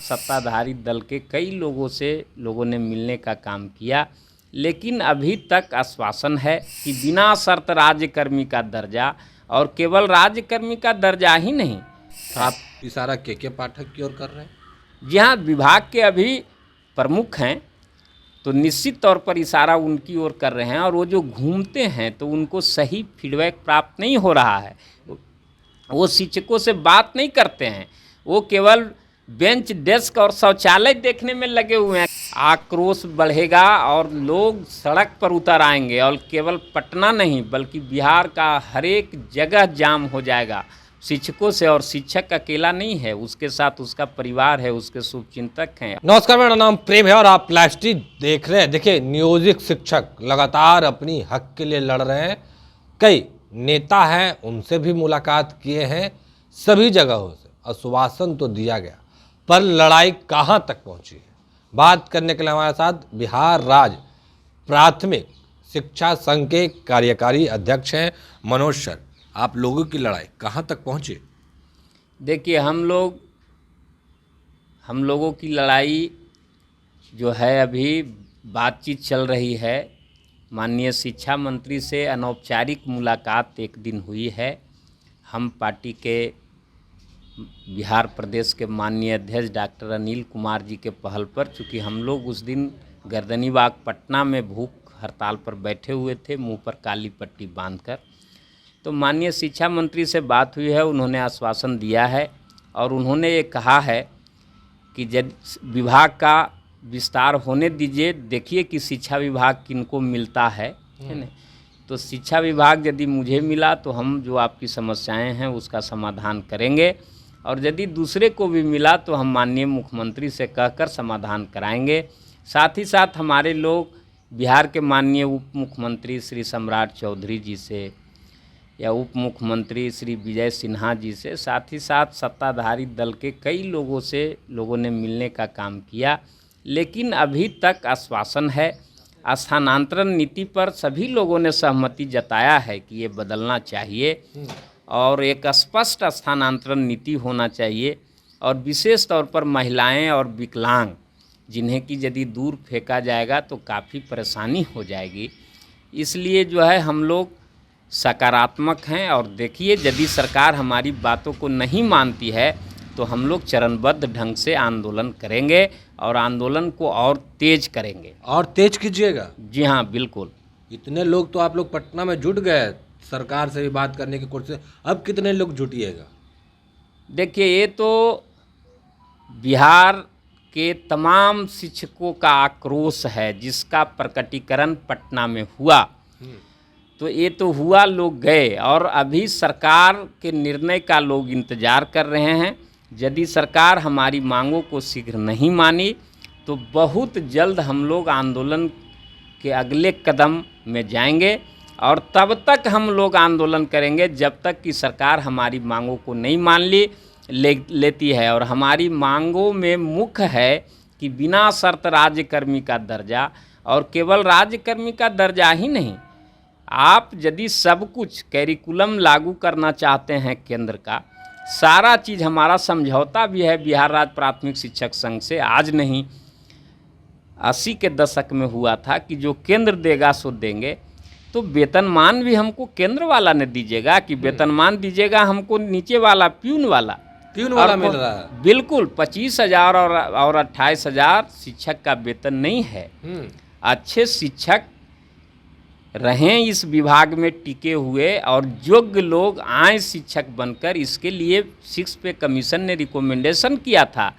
सत्ताधारी दल के कई लोगों से लोगों ने मिलने का काम किया, लेकिन अभी तक आश्वासन है कि बिना शर्त राज्यकर्मी का दर्जा, और केवल राज्यकर्मी का दर्जा ही नहीं। आप इशारा के पाठक की ओर कर रहे हैं? जी हाँ, विभाग के अभी प्रमुख हैं तो निश्चित तौर पर इशारा उनकी ओर कर रहे हैं, और वो जो घूमते हैं तो उनको सही फीडबैक प्राप्त नहीं हो रहा है। वो शिक्षकों से बात नहीं करते हैं, वो केवल बेंच डेस्क और शौचालय देखने में लगे हुए हैं। आक्रोश बढ़ेगा और लोग सड़क पर उतर आएंगे, और केवल पटना नहीं बल्कि बिहार का हर एक जगह जाम हो जाएगा शिक्षकों से। और शिक्षक अकेला नहीं है, उसके साथ उसका परिवार है, उसके शुभचिंतक हैं। नमस्कार, मेरा नाम प्रेम है और आप लाइव स्ट्रीम देख रहे हैं। देखिए, नियोजित शिक्षक लगातार अपनी हक के लिए लड़ रहे हैं। कई नेता हैं, उनसे भी मुलाकात किए हैं, सभी जगहों से आश्वासन तो दिया गया, पर लड़ाई कहां तक पहुंची है, बात करने के लिए हमारे साथ बिहार राज्य प्राथमिक शिक्षा संघ के कार्यकारी अध्यक्ष हैं मनोज सर। आप लोगों की लड़ाई कहां तक पहुंची? देखिए, हम लोगों की लड़ाई जो है, अभी बातचीत चल रही है। माननीय शिक्षा मंत्री से अनौपचारिक मुलाकात एक दिन हुई है। हम पार्टी के बिहार प्रदेश के माननीय अध्यक्ष डॉक्टर अनिल कुमार जी के पहल पर, चूँकि हम लोग उस दिन गर्दनीबाग पटना में भूख हड़ताल पर बैठे हुए थे, मुंह पर काली पट्टी बांधकर, तो माननीय शिक्षा मंत्री से बात हुई है। उन्होंने आश्वासन दिया है और उन्होंने ये कहा है कि जब विभाग का विस्तार होने दीजिए, देखिए कि शिक्षा विभाग किनको मिलता है ना। तो शिक्षा विभाग यदि मुझे मिला तो हम जो आपकी समस्याएं हैं उसका समाधान करेंगे, और यदि दूसरे को भी मिला तो हम माननीय मुख्यमंत्री से कहकर समाधान कराएंगे। साथ ही साथ हमारे लोग बिहार के माननीय उप मुख्यमंत्री श्री सम्राट चौधरी जी से या उप मुख्यमंत्री श्री विजय सिन्हा जी से, साथ ही साथ सत्ताधारी दल के कई लोगों से लोगों ने मिलने का काम किया, लेकिन अभी तक आश्वासन है। स्थानांतरण नीति पर सभी लोगों ने सहमति जताया है कि ये बदलना चाहिए और एक स्पष्ट स्थानांतरण नीति होना चाहिए, और विशेष तौर पर महिलाएं और विकलांग, जिन्हें कि यदि दूर फेंका जाएगा तो काफ़ी परेशानी हो जाएगी। इसलिए जो है हम लोग सकारात्मक हैं, और देखिए यदि सरकार हमारी बातों को नहीं मानती है तो हम लोग चरणबद्ध ढंग से आंदोलन करेंगे और आंदोलन को और तेज करेंगे। और तेज कीजिएगा? जी हाँ, बिल्कुल। इतने लोग तो आप लोग पटना में जुट गए सरकार से भी बात करने की कोशिश, अब कितने लोग जुटिएगा? देखिए, ये तो बिहार के तमाम शिक्षकों का आक्रोश है, जिसका प्रकटीकरण पटना में हुआ। तो ये तो हुआ, लोग गए, और अभी सरकार के निर्णय का लोग इंतज़ार कर रहे हैं। यदि सरकार हमारी मांगों को शीघ्र नहीं मानी तो बहुत जल्द हम लोग आंदोलन के अगले कदम में जाएंगे, और तब तक हम लोग आंदोलन करेंगे जब तक कि सरकार हमारी मांगों को नहीं मान लेती है। और हमारी मांगों में मुख्य है कि बिना शर्त राज्यकर्मी का दर्जा, और केवल राज्यकर्मी का दर्जा ही नहीं, आप यदि सब कुछ कैरिकुलम लागू करना चाहते हैं केंद्र का, सारा चीज़, हमारा समझौता भी है बिहार राज्य प्राथमिक शिक्षक संघ से, आज नहीं 80 के दशक में हुआ था कि जो केंद्र देगा सो देंगे। तो वेतनमान भी हमको केंद्र वाला ने दीजिएगा कि वेतनमान दीजिएगा हमको नीचे वाला प्यून वाला मिल रहा है। बिल्कुल 25,000 और 28,000 शिक्षक का वेतन नहीं है। अच्छे शिक्षक रहें इस विभाग में टिके हुए, और योग्य लोग आए शिक्षक बनकर। इसके लिए 6 पे कमीशन ने रिकमेंडेशन किया था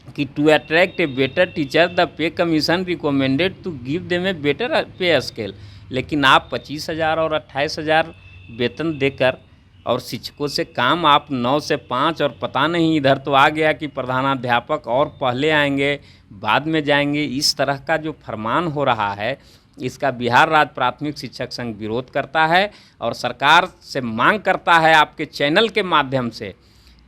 कि to attract a better teacher the pay commission recommended to give them a better pay scale. लेकिन आप 25,000 और 28,000 वेतन देकर और शिक्षकों से काम आप 9 से 5, और पता नहीं इधर तो आ गया कि प्रधानाध्यापक और पहले आएंगे बाद में जाएंगे, इस तरह का जो फरमान हो रहा है, इसका बिहार राज्य प्राथमिक शिक्षक संघ विरोध करता है और सरकार से मांग करता है आपके चैनल के माध्यम से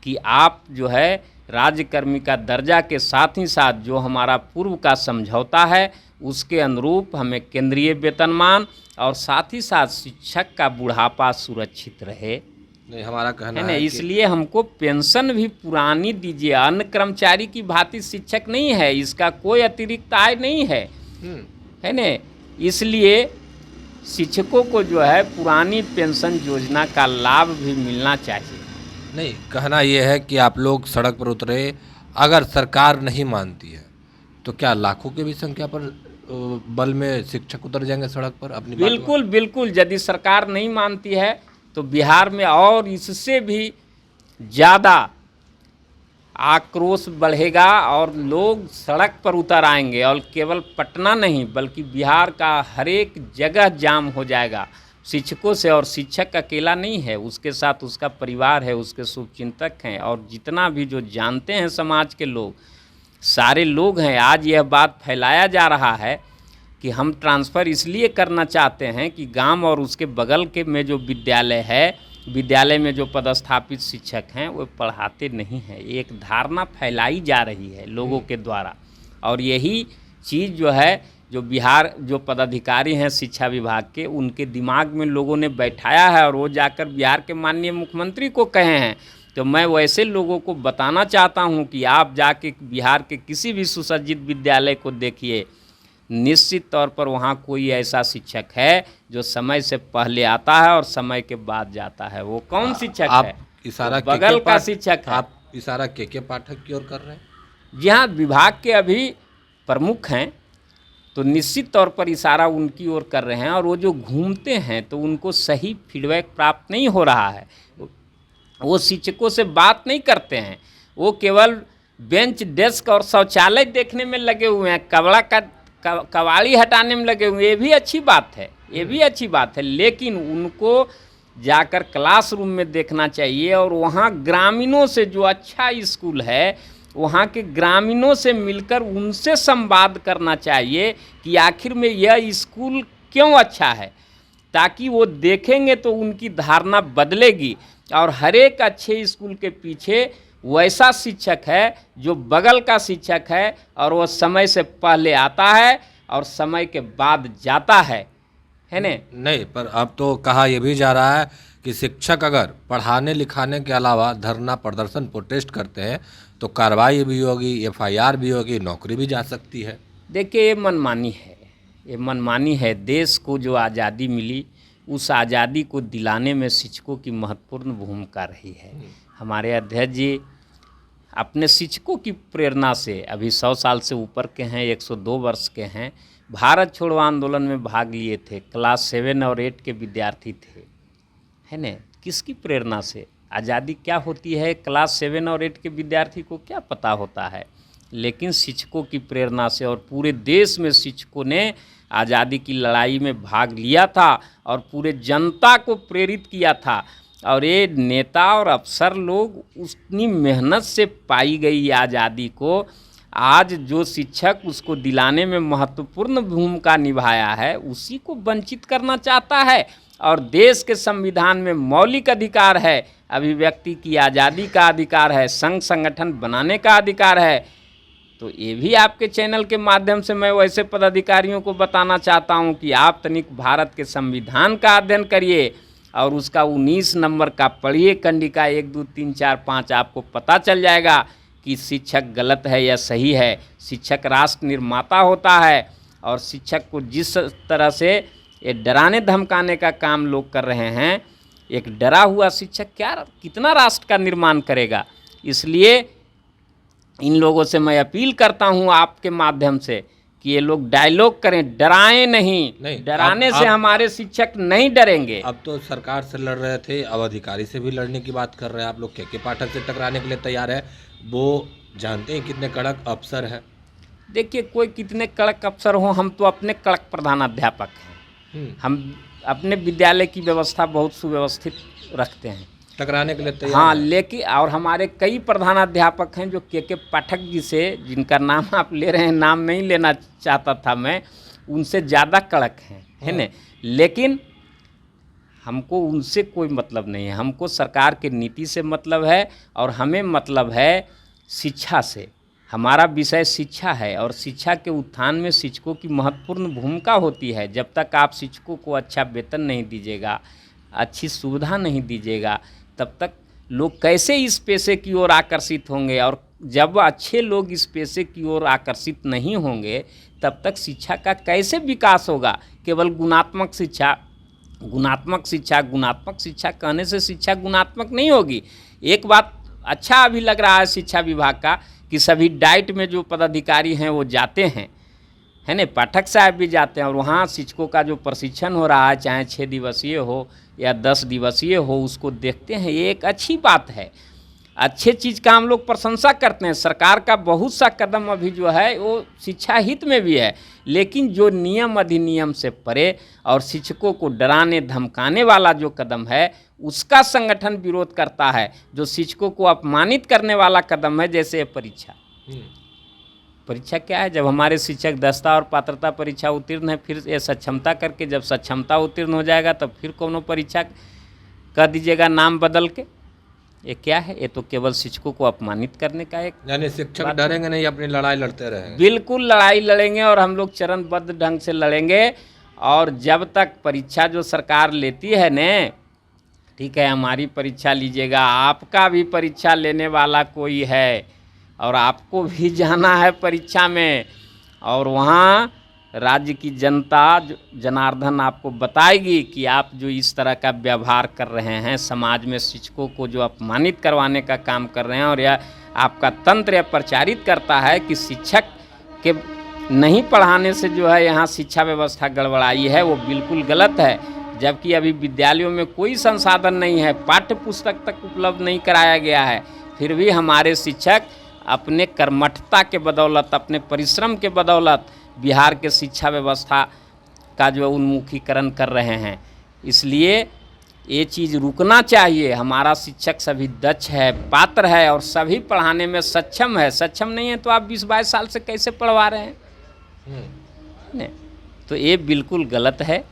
कि आप जो है राज्यकर्मी का दर्जा के साथ ही साथ जो हमारा पूर्व का समझौता है उसके अनुरूप हमें केंद्रीय वेतनमान और साथ ही साथ शिक्षक का बुढ़ापा सुरक्षित रहे, नहीं, हमारा कहना है ना। है कि इसलिए हमको पेंशन भी पुरानी दीजिए। अन्य कर्मचारी की भांति शिक्षक नहीं है, इसका कोई अतिरिक्त आय नहीं है, है ना। इसलिए शिक्षकों को जो है पुरानी पेंशन योजना का लाभ भी मिलना चाहिए। नहीं, कहना यह है कि आप लोग सड़क पर उतरे, अगर सरकार नहीं मानती है तो क्या लाखों की भी संख्या पर बल में शिक्षक उतर जाएंगे सड़क पर अपनी बात बिल्कुल बिल्कुल, यदि सरकार नहीं मानती है तो बिहार में और इससे भी ज़्यादा आक्रोश बढ़ेगा और लोग सड़क पर उतर आएंगे। और केवल पटना नहीं बल्कि बिहार का हर एक जगह जाम हो जाएगा शिक्षकों से। और शिक्षक अकेला नहीं है, उसके साथ उसका परिवार है, उसके शुभचिंतक हैं और जितना भी जो जानते हैं समाज के लोग, सारे लोग हैं। आज यह बात फैलाया जा रहा है कि हम ट्रांसफ़र इसलिए करना चाहते हैं कि गांव और उसके बगल के में जो विद्यालय है, विद्यालय में जो पदस्थापित शिक्षक हैं वो पढ़ाते नहीं हैं। एक धारणा फैलाई जा रही है लोगों के द्वारा, और यही चीज़ जो है जो बिहार जो पदाधिकारी हैं शिक्षा विभाग के, उनके दिमाग में लोगों ने बैठाया है और वो जाकर बिहार के माननीय मुख्यमंत्री को कहे हैं। तो मैं वैसे लोगों को बताना चाहता हूं कि आप जाके बिहार के किसी भी सुसज्जित विद्यालय को देखिए, निश्चित तौर पर वहाँ कोई ऐसा शिक्षक है जो समय से पहले आता है और समय के बाद जाता है। वो कौन शिक्षक है? इशारा बगल का शिक्षक है। आप इशारा के पाठक की ओर कर रहे हैं। जी हाँ, विभाग के अभी प्रमुख हैं तो निश्चित तौर पर इशारा उनकी ओर कर रहे हैं। और वो जो घूमते हैं तो उनको सही फीडबैक प्राप्त नहीं हो रहा है। वो शिक्षकों से बात नहीं करते हैं, वो केवल बेंच डेस्क और शौचालय देखने में लगे हुए हैं, कबाड़ी हटाने में लगे हुए हैं। ये भी अच्छी बात है, ये भी अच्छी बात है, लेकिन उनको जाकर क्लासरूम में देखना चाहिए। और वहाँ ग्रामीणों से, जो अच्छा स्कूल है वहाँ के ग्रामीणों से मिलकर उनसे संवाद करना चाहिए कि आखिर में यह स्कूल क्यों अच्छा है, ताकि वो देखेंगे तो उनकी धारणा बदलेगी। और हर एक अच्छे स्कूल के पीछे वैसा शिक्षक है जो बगल का शिक्षक है और वो समय से पहले आता है और समय के बाद जाता है ना। नहीं, पर अब तो कहा यह भी जा रहा है कि शिक्षक अगर पढ़ाने लिखाने के अलावा धरना प्रदर्शन प्रोटेस्ट करते हैं तो कार्रवाई भी होगी, FIR भी होगी, नौकरी भी जा सकती है। देखिए, ये मनमानी है, ये मनमानी है। देश को जो आज़ादी मिली, उस आज़ादी को दिलाने में शिक्षकों की महत्वपूर्ण भूमिका रही है। हमारे अध्यक्ष जी अपने शिक्षकों की प्रेरणा से, अभी 100 साल से ऊपर के हैं, 102 वर्ष के हैं, भारत छोड़ो आंदोलन में भाग लिए थे। क्लास 7 और 8 के विद्यार्थी थे, है न। किसकी प्रेरणा से? आज़ादी क्या होती है क्लास 7 और 8 के विद्यार्थी को क्या पता होता है, लेकिन शिक्षकों की प्रेरणा से। और पूरे देश में शिक्षकों ने आज़ादी की लड़ाई में भाग लिया था और पूरे जनता को प्रेरित किया था। और ये नेता और अफसर लोग उतनी मेहनत से पाई गई आज़ादी को, आज जो शिक्षक उसको दिलाने में महत्वपूर्ण भूमिका निभाया है, उसी को वंचित करना चाहता है। और देश के संविधान में मौलिक अधिकार है, अभिव्यक्ति की आज़ादी का अधिकार है, संघ संगठन बनाने का अधिकार है। तो ये भी आपके चैनल के माध्यम से मैं वैसे पदाधिकारियों को बताना चाहता हूँ कि आप तनिक भारत के संविधान का अध्ययन करिए और उसका 19 नंबर का पढ़िए, कंडिका 1, 2, 3, 4, 5। आपको पता चल जाएगा कि शिक्षक गलत है या सही है। शिक्षक राष्ट्र निर्माता होता है और शिक्षक को जिस तरह से ये डराने धमकाने का काम लोग कर रहे हैं, एक डरा हुआ शिक्षक कितना राष्ट्र का निर्माण करेगा। इसलिए इन लोगों से मैं अपील करता हूं आपके माध्यम से कि ये लोग डायलॉग करें, डराएं नहीं। डराने से हमारे शिक्षक नहीं डरेंगे। अब तो सरकार से लड़ रहे थे, अब अधिकारी से भी लड़ने की बात कर रहे हैं आप लोग। के पाठक से टकराने के लिए तैयार है। वो जानते हैं कितने कड़क अफसर हैं। देखिए, कोई कितने कड़क अफसर हो, हम तो अपने कड़क प्रधानाध्यापक हैं। हम अपने विद्यालय की व्यवस्था बहुत सुव्यवस्थित रखते हैं। टकराने के लिए तैयार? हाँ, लेकिन और हमारे कई प्रधानाध्यापक हैं जो के पाठक जी से, जिनका नाम आप ले रहे हैं, नाम नहीं लेना चाहता था मैं, उनसे ज़्यादा कड़क हैं, है न। लेकिन हमको उनसे कोई मतलब नहीं है, हमको सरकार के नीति से मतलब है और हमें मतलब है शिक्षा से। हमारा विषय शिक्षा है और शिक्षा के उत्थान में शिक्षकों की महत्वपूर्ण भूमिका होती है। जब तक आप शिक्षकों को अच्छा वेतन नहीं दीजिएगा, अच्छी सुविधा नहीं दीजिएगा, तब तक लोग कैसे इस पेशे की ओर आकर्षित होंगे, और जब अच्छे लोग इस पेशे की ओर आकर्षित नहीं होंगे तब तक शिक्षा का कैसे विकास होगा। केवल गुणात्मक शिक्षा कहने से शिक्षा गुणात्मक नहीं होगी। एक बात अच्छा अभी लग रहा है शिक्षा विभाग का कि सभी डाइट में जो पदाधिकारी हैं वो जाते हैं, है ना, पाठक साहब भी जाते हैं, और वहाँ शिक्षकों का जो प्रशिक्षण हो रहा है, चाहे 6 दिवसीय हो या 10 दिवसीय हो, उसको देखते हैं। ये एक अच्छी बात है, अच्छे चीज़ का हम लोग प्रशंसा करते हैं। सरकार का बहुत सा कदम अभी जो है वो शिक्षा हित में भी है, लेकिन जो नियम अधिनियम से परे और शिक्षकों को डराने धमकाने वाला जो कदम है उसका संगठन विरोध करता है। जो शिक्षकों को अपमानित करने वाला कदम है, जैसे परीक्षा क्या है, जब हमारे शिक्षक दस्ता और पात्रता परीक्षा उत्तीर्ण है, फिर ये सक्षमता करके जब सक्षमता उत्तीर्ण हो जाएगा तब फिर कोनो परीक्षा कह दीजिएगा नाम बदल के। ये क्या है, ये तो केवल शिक्षकों को अपमानित करने का एक, यानी शिक्षक डरेंगे नहीं, अपनी लड़ाई लड़ते रहेंगे। बिल्कुल लड़ाई लड़ेंगे, और हम लोग चरणबद्ध ढंग से लड़ेंगे। और जब तक परीक्षा जो सरकार लेती है ने, ठीक है, हमारी परीक्षा लीजिएगा, आपका भी परीक्षा लेने वाला कोई है और आपको भी जाना है परीक्षा में, और वहाँ राज्य की जनता जनार्दन आपको बताएगी कि आप जो इस तरह का व्यवहार कर रहे हैं, समाज में शिक्षकों को जो अपमानित करवाने का काम कर रहे हैं, और यह आपका तंत्र यह प्रचारित करता है कि शिक्षक के नहीं पढ़ाने से जो है यहाँ शिक्षा व्यवस्था गड़बड़ाई है, वो बिल्कुल गलत है। जबकि अभी विद्यालयों में कोई संसाधन नहीं है, पाठ्य पुस्तक तक उपलब्ध नहीं कराया गया है, फिर भी हमारे शिक्षक अपने कर्मठता के बदौलत, अपने परिश्रम के बदौलत बिहार के शिक्षा व्यवस्था का जो उन्मुखीकरण कर रहे हैं। इसलिए ये चीज़ रुकना चाहिए। हमारा शिक्षक सभी दक्ष है, पात्र है, और सभी पढ़ाने में सक्षम है। सक्षम नहीं है तो आप 20-22 साल से कैसे पढ़वा रहे हैं? नहीं, तो ये बिल्कुल गलत है,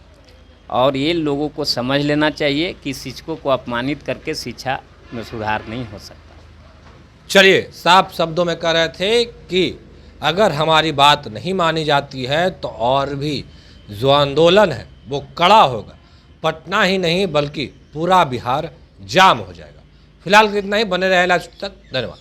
और ये लोगों को समझ लेना चाहिए कि शिक्षकों को अपमानित करके शिक्षा में सुधार नहीं हो सकता। चलिए, साफ शब्दों में कह रहे थे कि अगर हमारी बात नहीं मानी जाती है तो और भी जो आंदोलन है वो कड़ा होगा। पटना ही नहीं बल्कि पूरा बिहार जाम हो जाएगा। फिलहाल इतना ही, बने रहे लाइव तक। धन्यवाद।